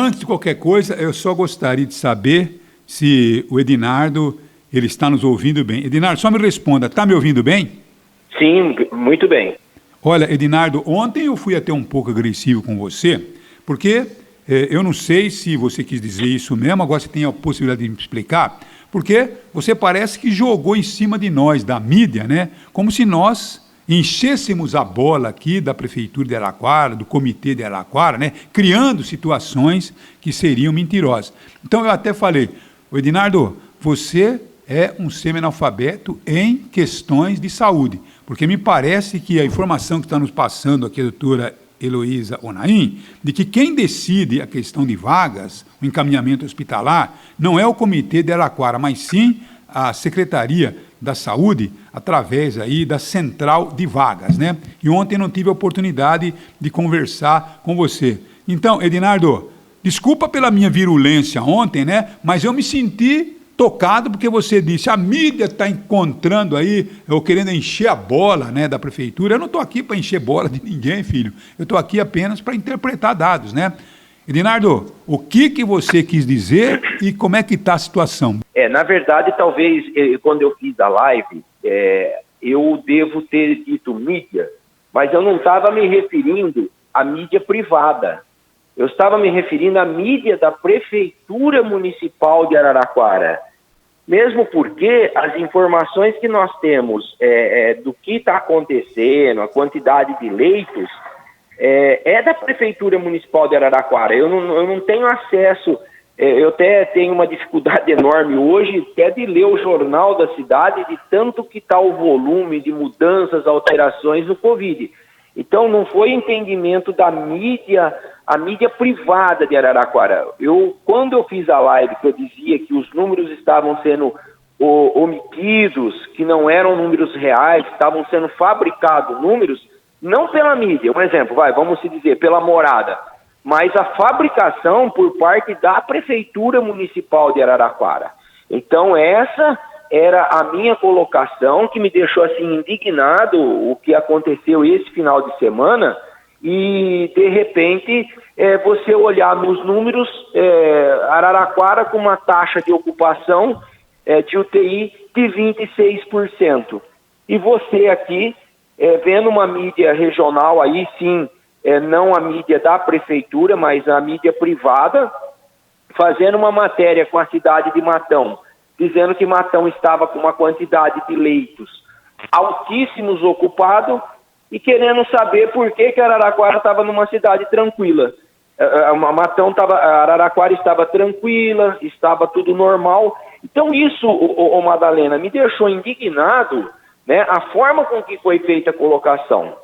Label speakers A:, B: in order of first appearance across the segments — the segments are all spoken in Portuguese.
A: Antes de qualquer coisa, eu só gostaria de saber se o Edinardo ele está nos ouvindo bem. Edinardo, só me responda, está me ouvindo bem?
B: Sim, muito bem.
A: Olha, Edinardo, ontem eu fui até um pouco agressivo com você, porque eu não sei se você quis dizer isso mesmo, agora você tem a possibilidade de me explicar, porque você parece que jogou em cima de nós, da mídia, né? Como se nós enchêssemos a bola aqui da Prefeitura de Araraquara, do Comitê de Araraquara, né? Criando situações que seriam mentirosas. Então eu até falei, Edinardo, você é um semi-analfabeto em questões de saúde, porque me parece que a informação que está nos passando aqui a doutora Heloísa Onaim, de que quem decide a questão de vagas, o encaminhamento hospitalar, não é o Comitê de Araraquara, mas sim a Secretaria da Saúde, através aí da Central de Vagas, né? E ontem não tive a oportunidade de conversar com você. Então, Edinardo, desculpa pela minha virulência ontem, né? Mas eu me senti tocado porque você disse, a mídia está encontrando aí, eu querendo encher a bola, né, da prefeitura. Eu não estou aqui para encher bola de ninguém, filho. Eu estou aqui apenas para interpretar dados, né? Edinardo, o que você quis dizer e como é que está a situação?
B: Na verdade, talvez, quando eu fiz a live, eu devo ter dito mídia, mas eu não estava me referindo à mídia privada. Eu estava me referindo à mídia da Prefeitura Municipal de Araraquara. Mesmo porque as informações que nós temos do que está acontecendo, a quantidade de leitos, é da Prefeitura Municipal de Araraquara. Eu não tenho acesso, eu até tenho uma dificuldade enorme hoje até de ler o jornal da cidade, de tanto que está o volume de mudanças, alterações no Covid. Então não foi entendimento da mídia, a mídia privada de Araraquara. Quando eu fiz a live, que eu dizia que os números estavam sendo omitidos, que não eram números reais, que estavam sendo fabricados números, não pela mídia, um exemplo, vamos se dizer, pela Morada, mas a fabricação por parte da Prefeitura Municipal de Araraquara. Então essa era a minha colocação, que me deixou assim indignado o que aconteceu esse final de semana, e de repente você olhar nos números, Araraquara com uma taxa de ocupação de UTI de 26%. E você aqui, vendo uma mídia regional, aí sim, não a mídia da prefeitura, mas a mídia privada, fazendo uma matéria com a cidade de Matão, dizendo que Matão estava com uma quantidade de leitos altíssimos ocupados e querendo saber por que Araraquara estava numa cidade tranquila. Araraquara estava tranquila, estava tudo normal. Então isso, Madalena, me deixou indignado, né, a forma com que foi feita a colocação.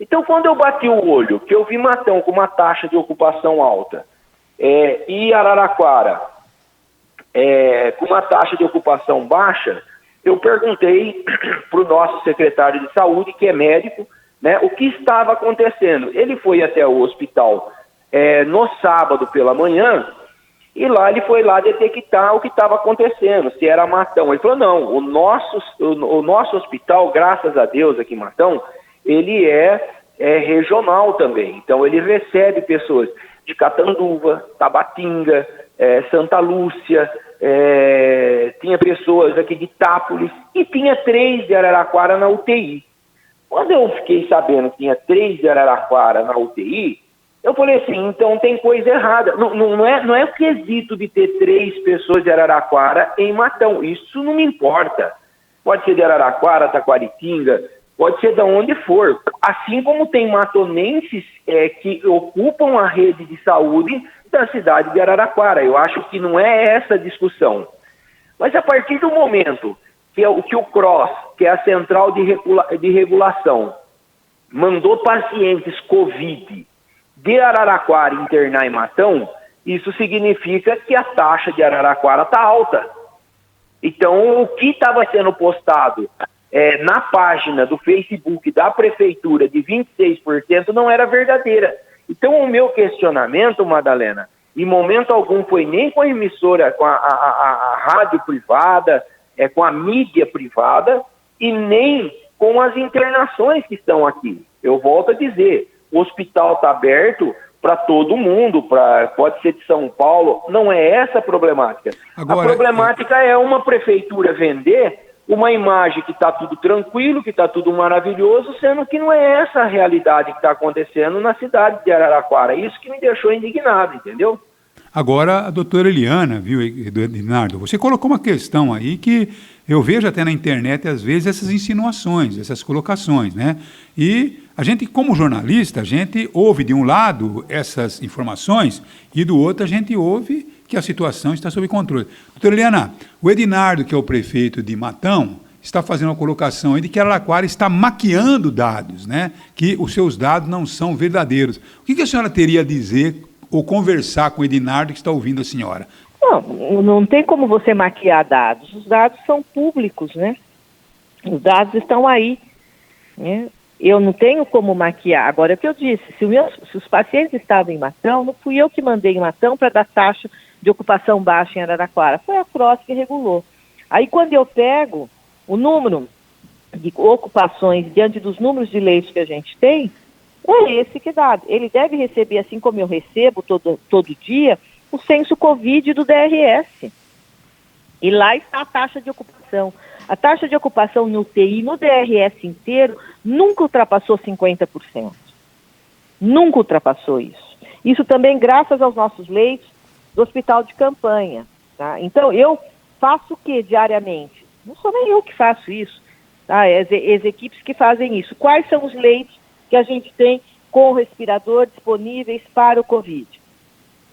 B: Então quando eu bati o olho, que eu vi Matão com uma taxa de ocupação alta, e Araraquara com uma taxa de ocupação baixa, eu perguntei para o nosso secretário de saúde, que é médico, né, o que estava acontecendo. Ele foi até o hospital no sábado pela manhã, e lá ele foi lá detectar o que estava acontecendo, se era Matão. Ele falou, não, o nosso hospital, graças a Deus aqui em Matão, ele é regional também. Então ele recebe pessoas de Catanduva, Tabatinga, Santa Lúcia, tinha pessoas aqui de Itápolis e tinha 3 de Araraquara na UTI. Quando eu fiquei sabendo que tinha 3 de Araraquara na UTI, eu falei assim, então tem coisa errada. Não é o quesito de ter 3 pessoas de Araraquara em Matão, isso não me importa. Pode ser de Araraquara, Taquaritinga, pode ser de onde for. Assim como tem matonenses que ocupam a rede de saúde da cidade de Araraquara. Eu acho que não é essa a discussão. Mas a partir do momento que o CROSS, que é a Central de Regulação, mandou pacientes Covid de Araraquara internar em Matão, isso significa que a taxa de Araraquara está alta. Então, o que estava sendo postado na página do Facebook da Prefeitura de 26% não era verdadeira. Então, o meu questionamento, Madalena, em momento algum foi nem com a emissora, com a rádio privada, com a mídia privada, e nem com as internações que estão aqui. Eu volto a dizer, o hospital está aberto, para todo mundo, pode ser de São Paulo, não é essa a problemática.
A: Agora,
B: a problemática é uma prefeitura vender uma imagem que está tudo tranquilo, que está tudo maravilhoso, sendo que não é essa a realidade que está acontecendo na cidade de Araraquara. Isso que me deixou indignado, entendeu?
A: Agora, a doutora Eliana, viu, Edinardo, você colocou uma questão aí que eu vejo até na internet, às vezes, essas insinuações, essas colocações, né? E a gente, como jornalista, a gente ouve de um lado essas informações e do outro a gente ouve que a situação está sob controle. Doutora Eliana, o Edinardo, que é o prefeito de Matão, está fazendo uma colocação aí de que Araraquara está maquiando dados, né? Que os seus dados não são verdadeiros. O que a senhora teria a dizer ou conversar com o Edinardo que está ouvindo a senhora?
C: Não tem como você maquiar dados. Os dados são públicos, né? Os dados estão aí, né? Eu não tenho como maquiar. Agora, é o que eu disse, se os pacientes estavam em Matão, não fui eu que mandei em Matão para dar taxa de ocupação baixa em Araraquara. Foi a CROSS que regulou. Aí, quando eu pego o número de ocupações diante dos números de leitos que a gente tem, é esse que dá. Ele deve receber, assim como eu recebo todo dia, o censo Covid do DRS. E lá está a taxa de ocupação. A taxa de ocupação no UTI, no DRS inteiro, nunca ultrapassou 50%. Nunca ultrapassou isso. Isso também graças aos nossos leitos do hospital de campanha. Tá? Então, eu faço o que diariamente? Não sou nem eu que faço isso. Tá? As equipes que fazem isso. Quais são os leitos que a gente tem com respirador disponíveis para o Covid?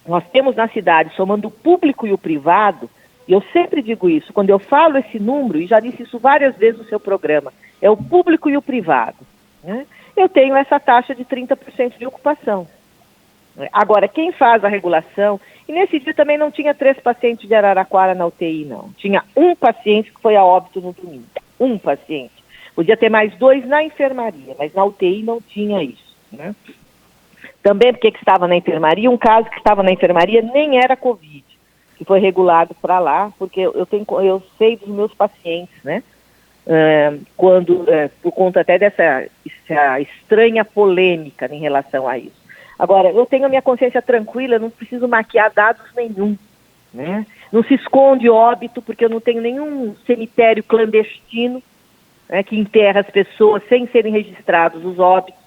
C: Nós temos na cidade, somando o público e o privado, e eu sempre digo isso, quando eu falo esse número, e já disse isso várias vezes no seu programa, é o público e o privado, né? Eu tenho essa taxa de 30% de ocupação. Agora, quem faz a regulação, e nesse dia também não tinha 3 pacientes de Araraquara na UTI, não. Tinha um paciente que foi a óbito no domingo. Um paciente. Podia ter mais 2 na enfermaria, mas na UTI não tinha isso, né? Também porque que estava na enfermaria, um caso que estava na enfermaria nem era Covid, que foi regulado para lá, porque eu sei dos meus pacientes, né? Por conta até dessa estranha polêmica em relação a isso. Agora, eu tenho a minha consciência tranquila, eu não preciso maquiar dados nenhum, né? Não se esconde óbito, porque eu não tenho nenhum cemitério clandestino, né, que enterra as pessoas sem serem registrados os óbitos,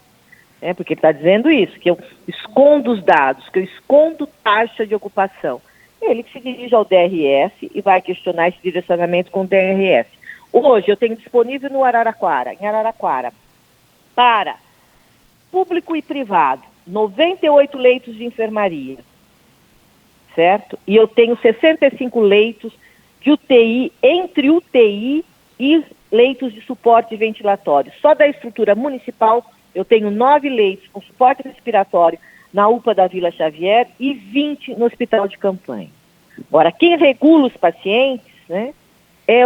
C: né, porque ele está dizendo isso, que eu escondo os dados, que eu escondo taxa de ocupação. Ele que se dirige ao DRS e vai questionar esse direcionamento com o DRS. Hoje eu tenho disponível em Araraquara, para público e privado, 98 leitos de enfermaria, certo? E eu tenho 65 leitos de UTI, entre UTI e leitos de suporte ventilatório. Só da estrutura municipal eu tenho 9 leitos com suporte respiratório na UPA da Vila Xavier e 20 no hospital de campanha. Agora, quem regula os pacientes, né, é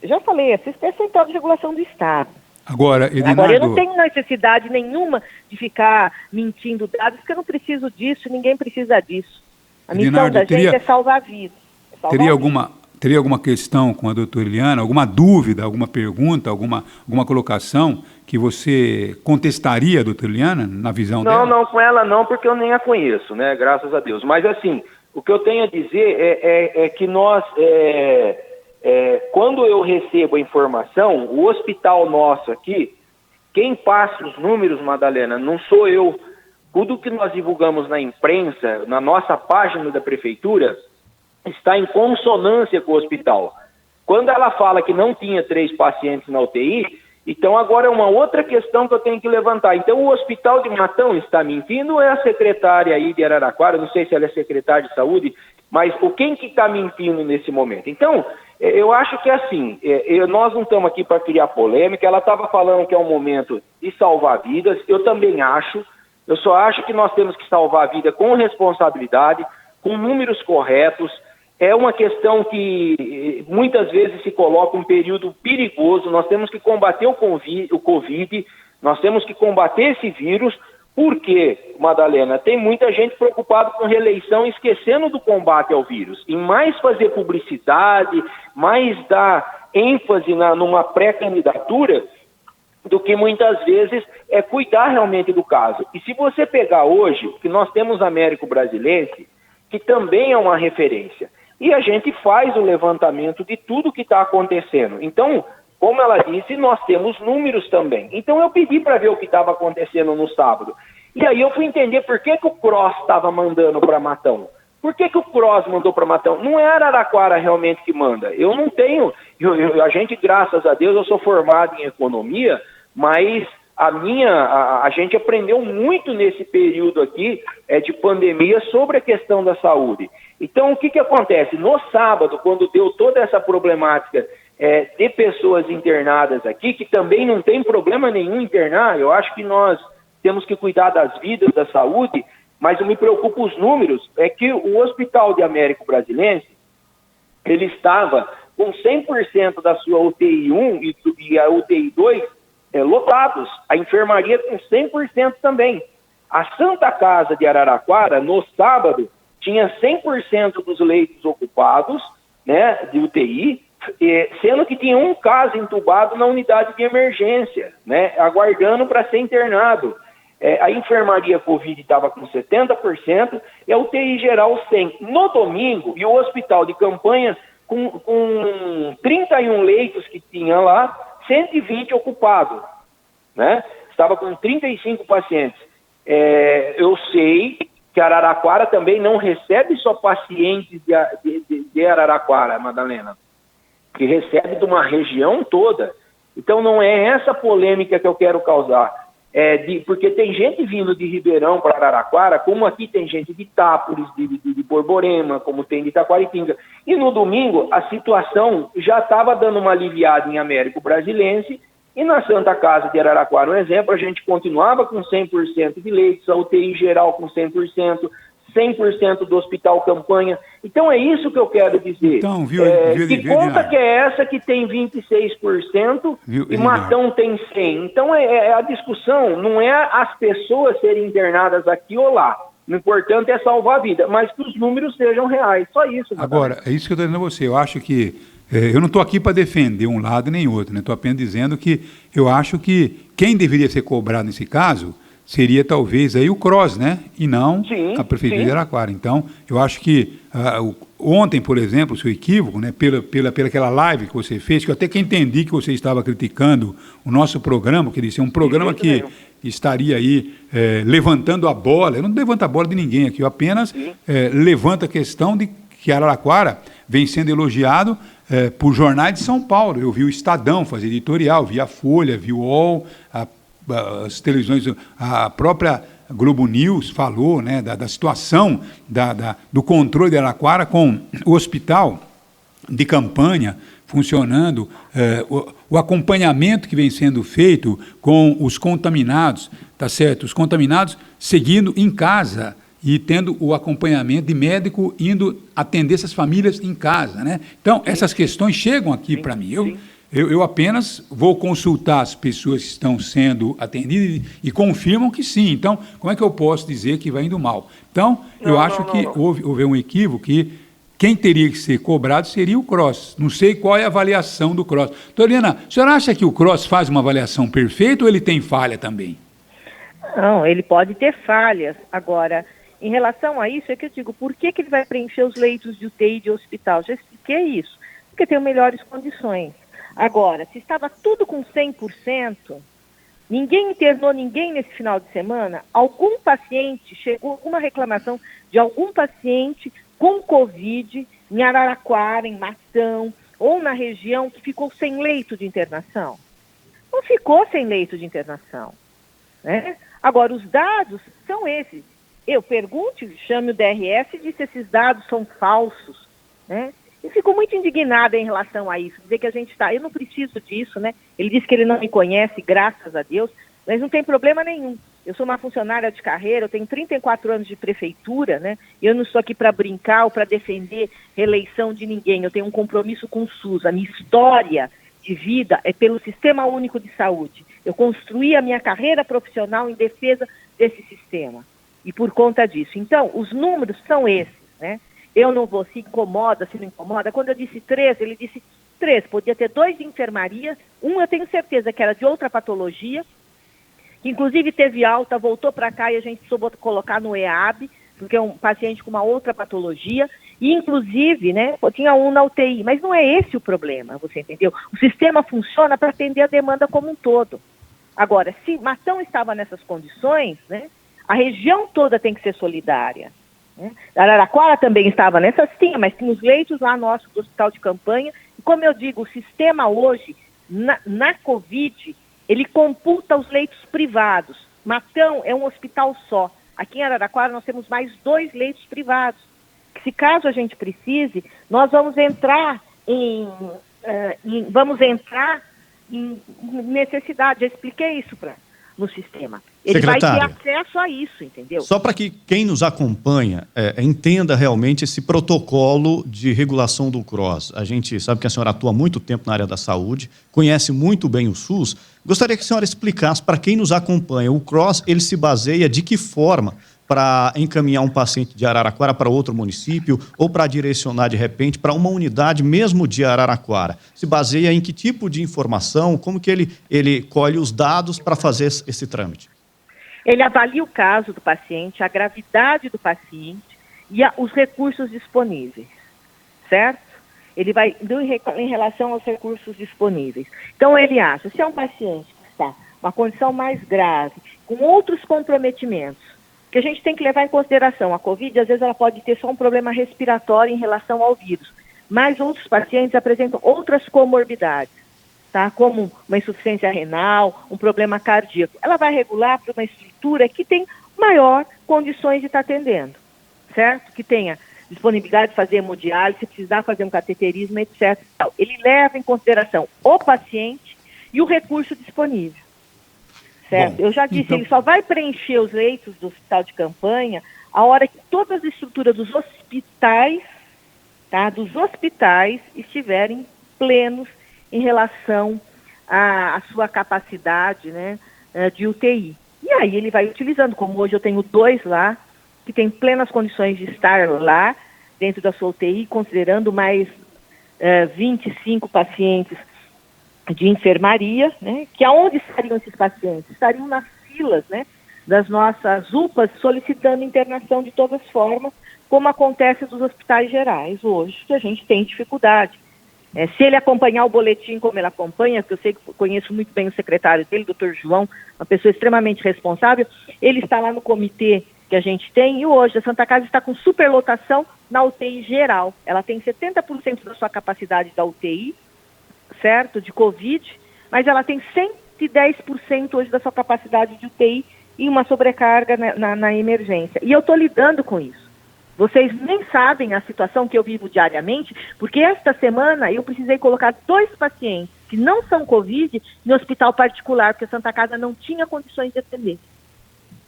C: já falei, é Central de Regulação do Estado.
A: Agora, Edinardo...
C: Agora, eu não tenho necessidade nenhuma de ficar mentindo dados, porque eu não preciso disso, ninguém precisa disso. A missão da gente é salvar vidas.
A: Teria alguma questão com a doutora Eliana, alguma dúvida, alguma pergunta, alguma colocação que você contestaria, doutora Eliana, na visão dela?
B: Não, com ela não, porque eu nem a conheço, né? Graças a Deus. Mas, assim, o que eu tenho a dizer é que nós... quando eu recebo a informação, o hospital nosso aqui, quem passa os números, Madalena, não sou eu. Tudo que nós divulgamos na imprensa, na nossa página da prefeitura, está em consonância com o hospital. Quando ela fala que não tinha 3 pacientes na UTI, então agora é uma outra questão que eu tenho que levantar. Então o hospital de Matão está mentindo ou é a secretária aí de Araraquara, não sei se ela é secretária de saúde, mas quem que está mentindo nesse momento? Então, eu acho que é assim, nós não estamos aqui para criar polêmica, ela estava falando que é um momento de salvar vidas, eu também acho, eu só acho que nós temos que salvar a vida com responsabilidade, com números corretos. É uma questão que muitas vezes se coloca um período perigoso, nós temos que combater o Covid, nós temos que combater esse vírus, porque, Madalena, tem muita gente preocupada com reeleição, esquecendo do combate ao vírus. E mais fazer publicidade, mais dar ênfase numa pré-candidatura, do que muitas vezes cuidar realmente do caso. E se você pegar hoje, que nós temos Américo Brasilense, que também é uma referência, e a gente faz o levantamento de tudo que está acontecendo. Então, como ela disse, nós temos números também. Então eu pedi para ver o que estava acontecendo no sábado. E aí eu fui entender por que o Cross estava mandando para Matão. Por que o Cross mandou para Matão? Não é Araraquara realmente que manda. Eu não tenho... a gente, graças a Deus, eu sou formado em economia, mas a gente aprendeu muito nesse período aqui de pandemia sobre a questão da saúde. Então, o que acontece? No sábado, quando deu toda essa problemática de pessoas internadas aqui, que também não tem problema nenhum internar, eu acho que nós temos que cuidar das vidas, da saúde, mas me preocupa os números, é que o Hospital de Américo Brasilense, ele estava com 100% da sua UTI 1 e a UTI 2 lotados, a enfermaria com 100% também. A Santa Casa de Araraquara, no sábado, tinha 100% dos leitos ocupados, né, de UTI, sendo que tinha um caso entubado na unidade de emergência, né, aguardando para ser internado. A enfermaria Covid estava com 70% e a UTI geral 100%. No domingo, e o hospital de campanha com 31 leitos que tinha lá, 120 ocupados, né? Estava com 35 pacientes. Eu sei que Araraquara também não recebe só pacientes de Araraquara, Madalena, que recebe de uma região toda. Então não é essa polêmica que eu quero causar. Porque tem gente vindo de Ribeirão para Araraquara, como aqui tem gente de Itápolis, de Borborema, como tem de Itaquaritinga. E no domingo, a situação já estava dando uma aliviada em Américo Brasilense, e na Santa Casa de Araraquara, um exemplo, a gente continuava com 100% de leitos, a UTI geral com 100%, 100% do hospital campanha. Então é isso que eu quero dizer.
A: Então,
B: que conta que é essa que tem 26% e Matão tem 100%? Então a discussão não é as pessoas serem internadas aqui ou lá. O importante é salvar a vida, mas que os números sejam reais. Só isso.
A: Agora, é isso que eu estou dizendo a você. Eu acho que eu não estou aqui para defender um lado nem outro, né? Estou apenas dizendo que eu acho que quem deveria ser cobrado nesse caso seria talvez aí o Cross, né? E não a Prefeitura de Araraquara. Então, eu acho que ontem, por exemplo, o seu equívoco, né? Pela aquela live que você fez, que eu até que entendi que você estava criticando o nosso programa, que disse, é um programa que estaria aí levantando a bola. Eu não levanto a bola de ninguém aqui, eu apenas levanto a questão de que Araraquara vem sendo elogiado por jornais de São Paulo. Eu vi o Estadão fazer editorial, vi a Folha, vi o UOL, as televisões, a própria Globo News falou, né, da situação do controle de Araraquara com o hospital de campanha funcionando, o acompanhamento que vem sendo feito com os contaminados, tá certo? Os contaminados seguindo em casa e tendo o acompanhamento de médico indo atender essas famílias em casa, né? Então, essas questões chegam aqui para mim. Eu apenas vou consultar as pessoas que estão sendo atendidas e confirmam que sim. Então, como é que eu posso dizer que vai indo mal? Então, eu acho que houve um equívoco que quem teria que ser cobrado seria o Cross. Não sei qual é a avaliação do Cross. Torena, a senhora acha que o Cross faz uma avaliação perfeita ou ele tem falha também?
C: Não, ele pode ter falhas. Agora, em relação a isso, é que eu digo, por que ele vai preencher os leitos de UTI de hospital? Já expliquei isso. Porque tem melhores condições. Agora, se estava tudo com 100%, ninguém internou ninguém nesse final de semana, algum paciente, chegou alguma reclamação de algum paciente com Covid em Araraquara, em Matão, ou na região que ficou sem leito de internação? Não ficou sem leito de internação, né? Agora, os dados são esses. Eu pergunto, chame o DRS e disse esses dados são falsos, né? E fico muito indignada em relação a isso, dizer que a gente está... Eu não preciso disso, né? Ele disse que ele não me conhece, graças a Deus, mas não tem problema nenhum. Eu sou uma funcionária de carreira, eu tenho 34 anos de prefeitura, né? E eu não estou aqui para brincar ou para defender reeleição de ninguém. Eu tenho um compromisso com o SUS. A minha história de vida é pelo Sistema Único de Saúde. Eu construí a minha carreira profissional em defesa desse sistema. E por conta disso. Então, os números são esses, né? Eu não vou, se incomoda, se não incomoda. Quando eu disse 13, ele disse 3, podia ter 2 de enfermaria, um eu tenho certeza que era de outra patologia, que inclusive teve alta, voltou para cá e a gente soube colocar no EAB, porque é um paciente com uma outra patologia, e inclusive, né, tinha um na UTI, mas não é esse o problema, você entendeu? O sistema funciona para atender a demanda como um todo. Agora, se Matão estava nessas condições, né, a região toda tem que ser solidária. Né? Araraquara também estava nessa, sim, mas tem os leitos lá nossos do hospital de campanha, e como eu digo, o sistema hoje, na Covid, ele computa os leitos privados. Matão é um hospital só. Aqui em Araraquara nós temos mais 2 leitos privados. Que se caso a gente precise, nós vamos entrar em necessidade. Já expliquei isso no sistema. Ele vai ter acesso a isso, entendeu?
D: Só para que quem nos acompanha entenda realmente esse protocolo de regulação do CROSS. A gente sabe que a senhora atua há muito tempo na área da saúde, conhece muito bem o SUS. Gostaria que a senhora explicasse para quem nos acompanha. O CROSS, ele se baseia de que forma para encaminhar um paciente de Araraquara para outro município ou para direcionar, de repente, para uma unidade mesmo de Araraquara? Se baseia em que tipo de informação? Como que ele colhe os dados para fazer esse trâmite?
C: Ele avalia o caso do paciente, a gravidade do paciente e os recursos disponíveis, certo? Ele vai em relação aos recursos disponíveis. Então, ele acha, se é um paciente que está uma condição mais grave, com outros comprometimentos, que a gente tem que levar em consideração. A Covid, às vezes, ela pode ter só um problema respiratório em relação ao vírus, mas outros pacientes apresentam outras comorbidades, tá? Como uma insuficiência renal, um problema cardíaco. Ela vai regular para uma estrutura que tem maior condições de estar atendendo, certo? Que tenha disponibilidade de fazer hemodiálise, se precisar fazer um cateterismo, etc. Ele leva em consideração o paciente e o recurso disponível. Certo? Bom, eu já disse, então, ele só vai preencher os leitos do hospital de campanha a hora que todas as estruturas dos hospitais, tá, estiverem plenos em relação à sua capacidade, né, de UTI. E aí ele vai utilizando, como hoje eu tenho 2 lá, que tem plenas condições de estar lá, dentro da sua UTI, considerando mais 25 pacientes de enfermaria, né, que aonde estariam esses pacientes? Estariam nas filas, né, das nossas UPAs solicitando internação de todas as formas, como acontece nos hospitais gerais hoje, que a gente tem dificuldade. Se ele acompanhar o boletim como ele acompanha, que eu sei que conheço muito bem o secretário dele, doutor João, uma pessoa extremamente responsável, ele está lá no comitê que a gente tem, e hoje a Santa Casa está com superlotação na UTI geral. Ela tem 70% da sua capacidade da UTI, certo, de Covid, mas ela tem 110% hoje da sua capacidade de UTI e uma sobrecarga na emergência. E eu estou lidando com isso. Vocês nem sabem a situação que eu vivo diariamente, porque esta semana eu precisei colocar 2 pacientes que não são Covid no hospital particular, porque a Santa Casa não tinha condições de atender.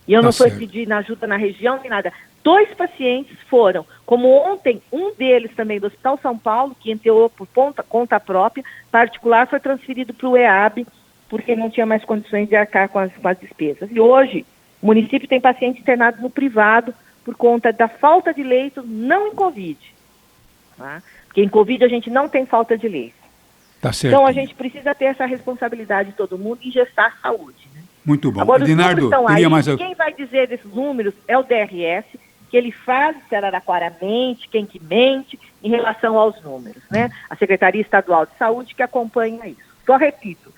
C: E eu não fui pedir ajuda na região nem nada. 2 pacientes foram, como ontem, um deles também do Hospital São Paulo, que entrou por conta própria, particular, foi transferido para o EAB, porque não tinha mais condições de arcar com as despesas. E hoje, o município tem pacientes internados no privado por conta da falta de leitos, não em Covid. Tá? Porque em Covid a gente não tem falta de leitos.
A: Tá certo.
C: Então a gente precisa ter essa responsabilidade de todo mundo e gestar a saúde. Né?
A: Muito bom.
C: Agora,
A: Edinardo,
C: os números estão aí, quem vai dizer desses números é o DRS, que ele faz se Araraquara mente, quem que mente em relação aos números, né? A Secretaria Estadual de Saúde que acompanha isso. Só repito,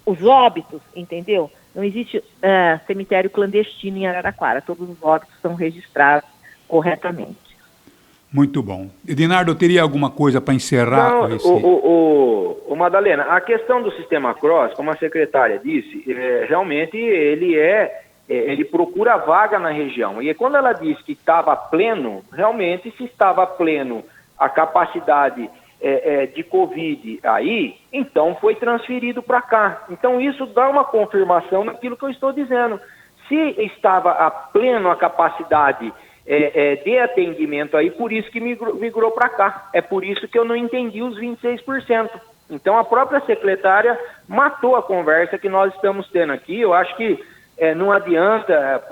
C: os óbitos, entendeu? Não existe cemitério clandestino em Araraquara, todos os óbitos são registrados corretamente.
A: Muito bom. Edinardo, eu teria alguma coisa para encerrar?
B: Não, Madalena, a questão do sistema CROSS, como a secretária disse, realmente ele procura vaga na região. E quando ela disse que estava pleno, realmente se estava pleno a capacidade de Covid aí, então foi transferido para cá. Então isso dá uma confirmação naquilo que eu estou dizendo. Se estava a pleno a capacidade de atendimento aí, por isso que migrou para cá. É por isso que eu não entendi os 26%. Então a própria secretária matou a conversa que nós estamos tendo aqui. Eu acho que não adianta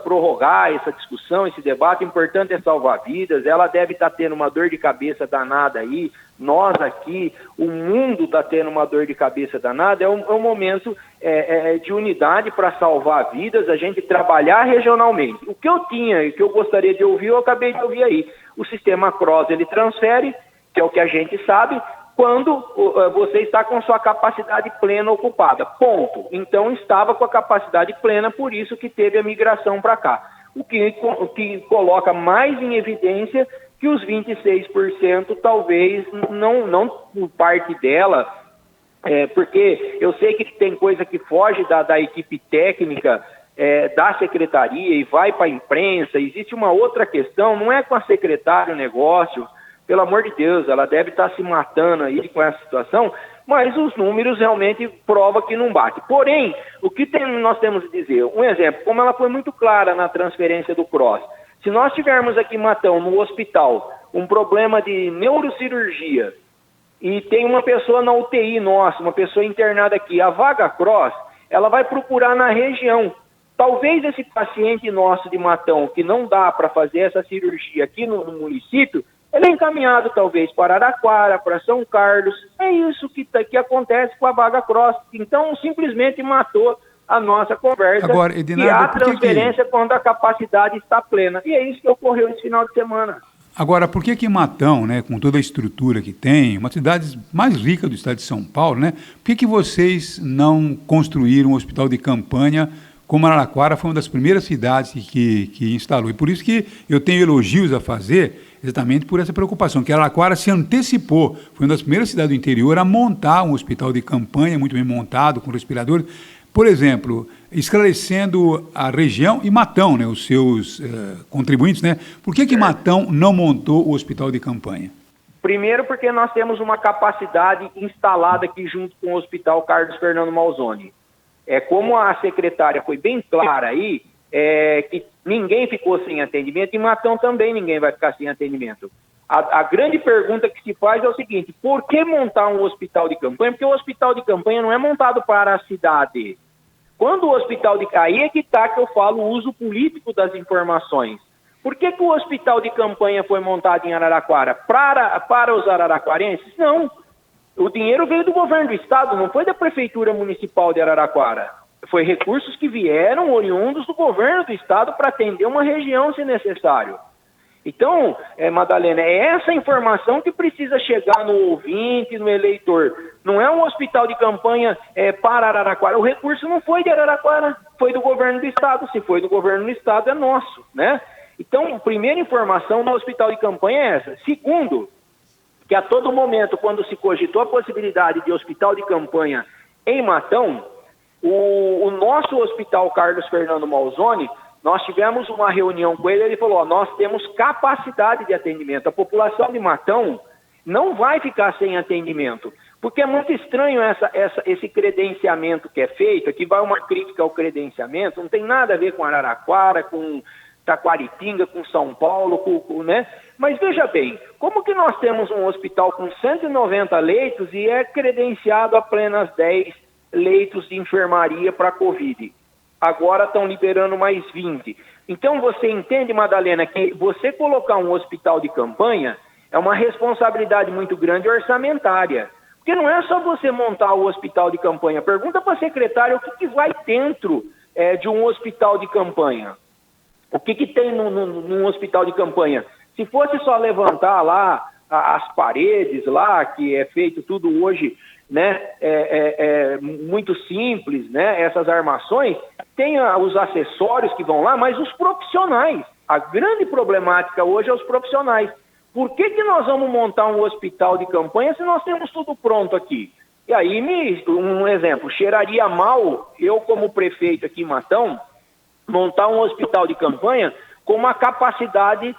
B: prorrogar essa discussão, esse debate. O importante é salvar vidas. Ela deve estar tendo uma dor de cabeça danada aí. Nós aqui, o mundo está tendo uma dor de cabeça danada. É um momento de unidade para salvar vidas, a gente trabalhar regionalmente. O que eu tinha e que eu gostaria de ouvir, eu acabei de ouvir aí. O sistema CROSS, ele transfere, que é o que a gente sabe, quando você está com sua capacidade plena ocupada, ponto. Então estava com a capacidade plena, por isso que teve a migração para cá. O que coloca mais em evidência que os 26% talvez não por parte dela, porque eu sei que tem coisa que foge da equipe técnica da secretaria e vai para a imprensa. Existe uma outra questão, não é com a secretária o negócio. Pelo amor de Deus, ela deve estar se matando aí com essa situação, mas os números realmente provam que não bate. Porém, o que nós temos de dizer? Um exemplo, como ela foi muito clara na transferência do CROSS, se nós tivermos aqui em Matão, no hospital, um problema de neurocirurgia, e tem uma pessoa na UTI nossa, uma pessoa internada aqui, a vaga CROSS, ela vai procurar na região. Talvez esse paciente nosso de Matão, que não dá para fazer essa cirurgia aqui no município, ele é encaminhado talvez para Araraquara, para São Carlos. É isso que acontece com a vaga CROSS. Então, simplesmente matou a nossa conversa.
A: Agora, Edinardo,
B: e a transferência quando a capacidade está plena. E é isso que ocorreu esse final de semana.
A: Agora, por que Matão, né, com toda a estrutura que tem, uma das cidades mais ricas do estado de São Paulo, né, por que vocês não construíram um hospital de campanha como Araraquara foi uma das primeiras cidades que instalou? E por isso que eu tenho elogios a fazer, exatamente por essa preocupação, que Araraquara se antecipou, foi uma das primeiras cidades do interior a montar um hospital de campanha muito bem montado, com respiradores. Por exemplo, esclarecendo a região e Matão, né, os seus contribuintes, né, por que Matão não montou o hospital de campanha?
B: Primeiro porque nós temos uma capacidade instalada aqui junto com o Hospital Carlos Fernando Malzone. Como a secretária foi bem clara aí, que ninguém ficou sem atendimento, e Matão também ninguém vai ficar sem atendimento. A grande pergunta que se faz é o seguinte: por que montar um hospital de campanha? Porque o hospital de campanha não é montado para a cidade. Quando o hospital de... Aí é que está que eu falo o uso político das informações. Por que o hospital de campanha foi montado em Araraquara? Para os araraquarenses? Não. O dinheiro veio do governo do estado, não foi da prefeitura municipal de Araraquara. Foi recursos que vieram oriundos do governo do estado para atender uma região, se necessário. Então, Madalena, é essa informação que precisa chegar no ouvinte, no eleitor. Não é um hospital de campanha para Araraquara. O recurso não foi de Araraquara, foi do governo do estado. Se foi do governo do estado, é nosso, né? Então, primeira informação no hospital de campanha é essa. Segundo, que a todo momento, quando se cogitou a possibilidade de hospital de campanha em Matão, o nosso hospital Carlos Fernando Malzone, nós tivemos uma reunião com ele falou, nós temos capacidade de atendimento. A população de Matão não vai ficar sem atendimento, porque é muito estranho esse credenciamento que é feito, aqui vai uma crítica ao credenciamento, não tem nada a ver com Araraquara, com Taquaritinga, com São Paulo, né? Mas veja bem, como que nós temos um hospital com 190 leitos e é credenciado apenas 10 leitos de enfermaria para Covid? Agora estão liberando mais 20. Então você entende, Madalena, que você colocar um hospital de campanha é uma responsabilidade muito grande orçamentária. Porque não é só você montar o hospital de campanha. Pergunta para a secretária o que vai dentro de um hospital de campanha. O que tem num hospital de campanha? Se fosse só levantar lá as paredes lá, que é feito tudo hoje, né, muito simples, né, essas armações, tem os acessórios que vão lá, mas os profissionais. A grande problemática hoje é os profissionais. Por que nós vamos montar um hospital de campanha se nós temos tudo pronto aqui? E aí, um exemplo, cheiraria mal, eu como prefeito aqui em Matão, montar um hospital de campanha com uma capacidade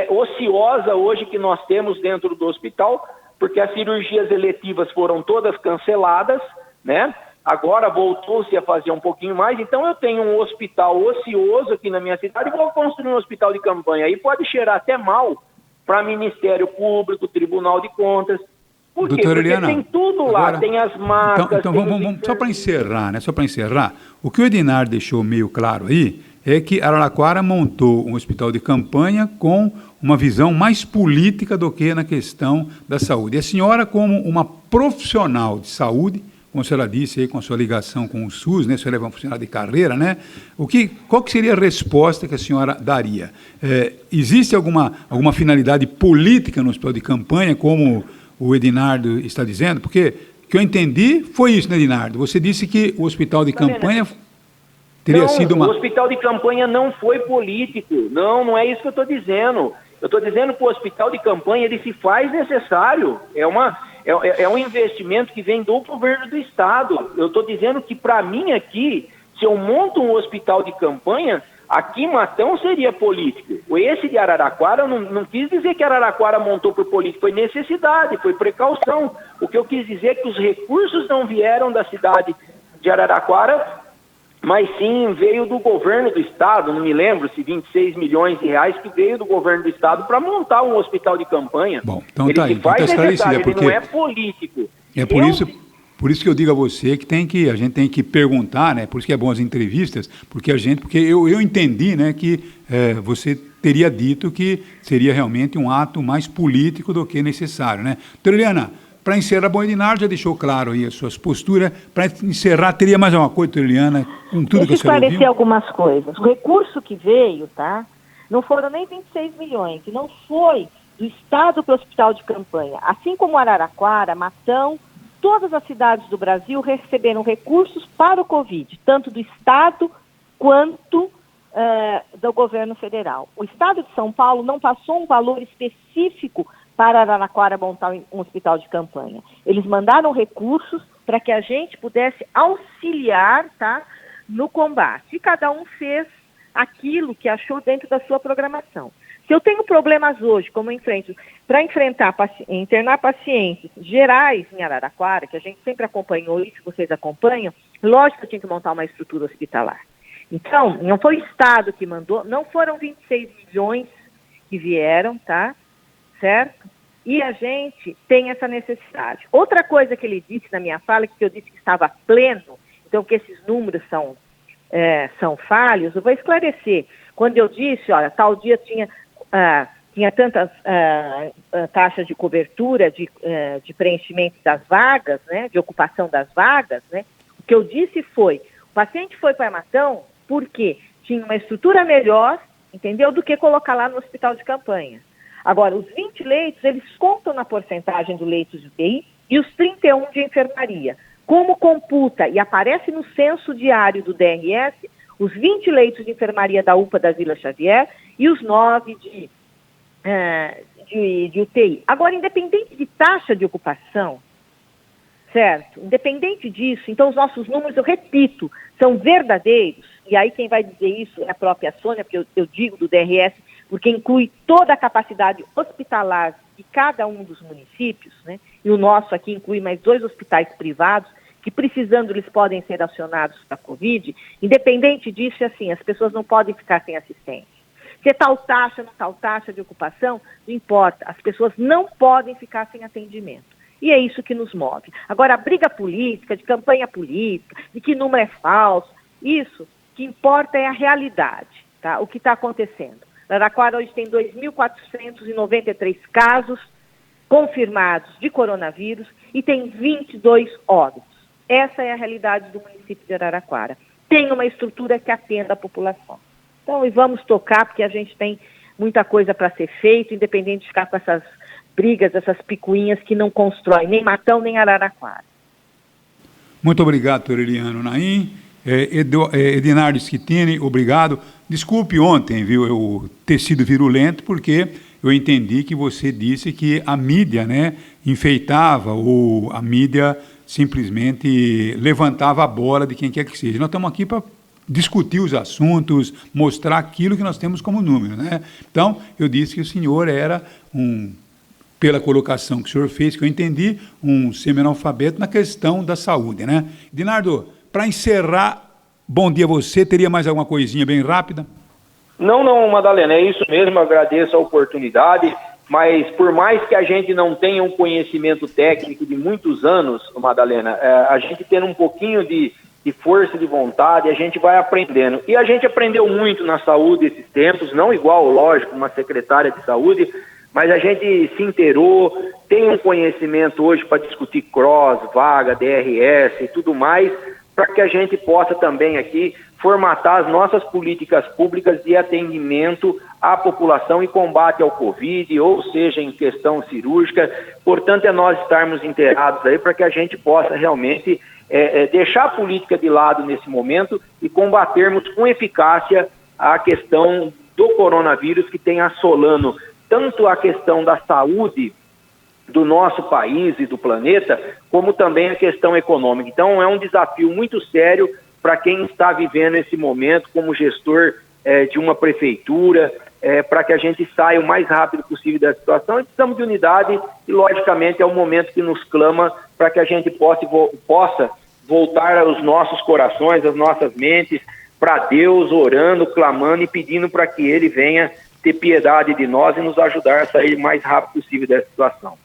B: ociosa hoje que nós temos dentro do hospital, porque as cirurgias eletivas foram todas canceladas, né? Agora voltou-se a fazer um pouquinho mais, então eu tenho um hospital ocioso aqui na minha cidade e vou construir um hospital de campanha. Aí pode cheirar até mal para Ministério Público, Tribunal de Contas. Por quê?
A: Doutora
B: Porque
A: Eliana,
B: tem tudo lá,
A: agora,
B: tem as marcas...
A: Então
B: tem
A: vamos só para encerrar, né? Só para encerrar, o que o Edinardo deixou meio claro aí é que Araraquara montou um hospital de campanha com uma visão mais política do que na questão da saúde. E a senhora, como uma profissional de saúde, como a senhora disse aí, com a sua ligação com o SUS, né? A senhora é uma funcionária de carreira, né? Qual que seria a resposta que a senhora daria? Existe alguma finalidade política no hospital de campanha, como o Edinardo está dizendo? Porque o que eu entendi foi isso, né, Edinardo? Você disse que o hospital de campanha teria sido uma...
B: O hospital de campanha não foi político. Não é isso que eu estou dizendo. Eu estou dizendo que o hospital de campanha ele se faz necessário. É um investimento que vem do governo do Estado. Eu estou dizendo que, para mim, aqui, se eu monto um hospital de campanha, aqui em Matão seria político. Esse de Araraquara, eu não quis dizer que Araraquara montou por político, foi necessidade, foi precaução. O que eu quis dizer é que os recursos não vieram da cidade de Araraquara, mas sim veio do governo do Estado, não me lembro se 26 milhões de reais que veio do governo do Estado para montar um hospital de campanha.
A: Bom, então
B: ele
A: tá aí,
B: se faz necessário, ele
A: porque
B: não é político.
A: É por isso que eu digo a você que a gente tem que perguntar, né? Por isso que é bom as entrevistas, porque eu entendi, né, que você teria dito que seria realmente um ato mais político do que necessário, né? Doutora Eliana, para encerrar, o Edinardo já deixou claro aí as suas posturas. Para encerrar, teria mais uma coisa, doutora Eliana, com tudo que a senhora ouviu?
C: Esclarecer algumas coisas. O recurso que veio, tá? Não foram nem 26 milhões, e não foi do Estado para o hospital de campanha. Assim como Araraquara, Matão, todas as cidades do Brasil receberam recursos para o Covid, tanto do Estado quanto do governo federal. O Estado de São Paulo não passou um valor específico para Araraquara montar um hospital de campanha. Eles mandaram recursos para que a gente pudesse auxiliar, tá, no combate. E cada um fez aquilo que achou dentro da sua programação. Se eu tenho problemas hoje, como para internar pacientes gerais em Araraquara, que a gente sempre acompanhou isso, vocês acompanham, lógico que eu tinha que montar uma estrutura hospitalar. Então, não foi o Estado que mandou, não foram 26 milhões que vieram, tá? Certo? E a gente tem essa necessidade. Outra coisa que ele disse na minha fala, que eu disse que estava pleno, então que esses números são falhos, eu vou esclarecer. Quando eu disse, olha, tal dia tinha tantas taxas de cobertura, de preenchimento das vagas, né, de ocupação das vagas, né, o que eu disse foi, o paciente foi para Matão porque tinha uma estrutura melhor, entendeu, do que colocar lá no hospital de campanha. Agora, os 20 leitos, eles contam na porcentagem do leito de UTI e os 31 de enfermaria. Como computa e aparece no censo diário do DRS, os 20 leitos de enfermaria da UPA da Vila Xavier e os 9 de UTI. Agora, independente de taxa de ocupação, certo? Independente disso, então os nossos números, eu repito, são verdadeiros, e aí quem vai dizer isso é a própria Sônia, porque eu digo do DRS, porque inclui toda a capacidade hospitalar de cada um dos municípios, né? E o nosso aqui inclui mais 2 hospitais privados, que precisando eles podem ser acionados para a Covid. Independente disso, assim, as pessoas não podem ficar sem assistência. Se é tal taxa, não tal taxa de ocupação, não importa, as pessoas não podem ficar sem atendimento. E é isso que nos move. Agora, a briga política, de campanha política, de que número é falso, isso que importa é a realidade, tá? O que está acontecendo. Araraquara hoje tem 2.493 casos confirmados de coronavírus e tem 22 óbitos. Essa é a realidade do município de Araraquara. Tem uma estrutura que atenda a população. Então, e vamos tocar, porque a gente tem muita coisa para ser feito, independente de ficar com essas brigas, essas picuinhas que não constroem nem Matão, nem Araraquara.
A: Muito obrigado, doutor Eliano Naim. Edinardo Schettini, obrigado. Desculpe ontem, viu, eu ter sido virulento, porque eu entendi que você disse que a mídia, né, enfeitava, ou a mídia simplesmente levantava a bola de quem quer que seja. Nós estamos aqui para discutir os assuntos, mostrar aquilo que nós temos como número, né? Então, eu disse que o senhor era pela colocação que o senhor fez, que eu entendi, um semi-analfabeto na questão da saúde, né? Edinardo, para encerrar, bom dia a você, teria mais alguma coisinha bem rápida?
B: Não, Madalena, é isso mesmo, eu agradeço a oportunidade. mas por mais que a gente não tenha um conhecimento técnico de muitos anos, Madalena, a gente tendo um pouquinho de força de vontade, a gente vai aprendendo. E a gente aprendeu muito na saúde esses tempos, não igual, lógico, uma secretária de saúde, mas a gente se inteirou, tem um conhecimento hoje para discutir CROSS, vaga, DRS e tudo mais, para que a gente possa também aqui formatar as nossas políticas públicas de atendimento à população e combate ao Covid, ou seja, em questão cirúrgica. Portanto, é nós estarmos inteirados aí para que a gente possa realmente deixar a política de lado nesse momento e combatermos com eficácia a questão do coronavírus, que tem assolando tanto a questão da saúde do nosso país e do planeta, como também a questão econômica. Então, é um desafio muito sério para quem está vivendo esse momento como gestor de uma prefeitura, para que a gente saia o mais rápido possível da situação. E precisamos de unidade e, logicamente, é o momento que nos clama para que a gente possa voltar aos nossos corações, às nossas mentes, para Deus, orando, clamando e pedindo para que Ele venha ter piedade de nós e nos ajudar a sair o mais rápido possível dessa situação.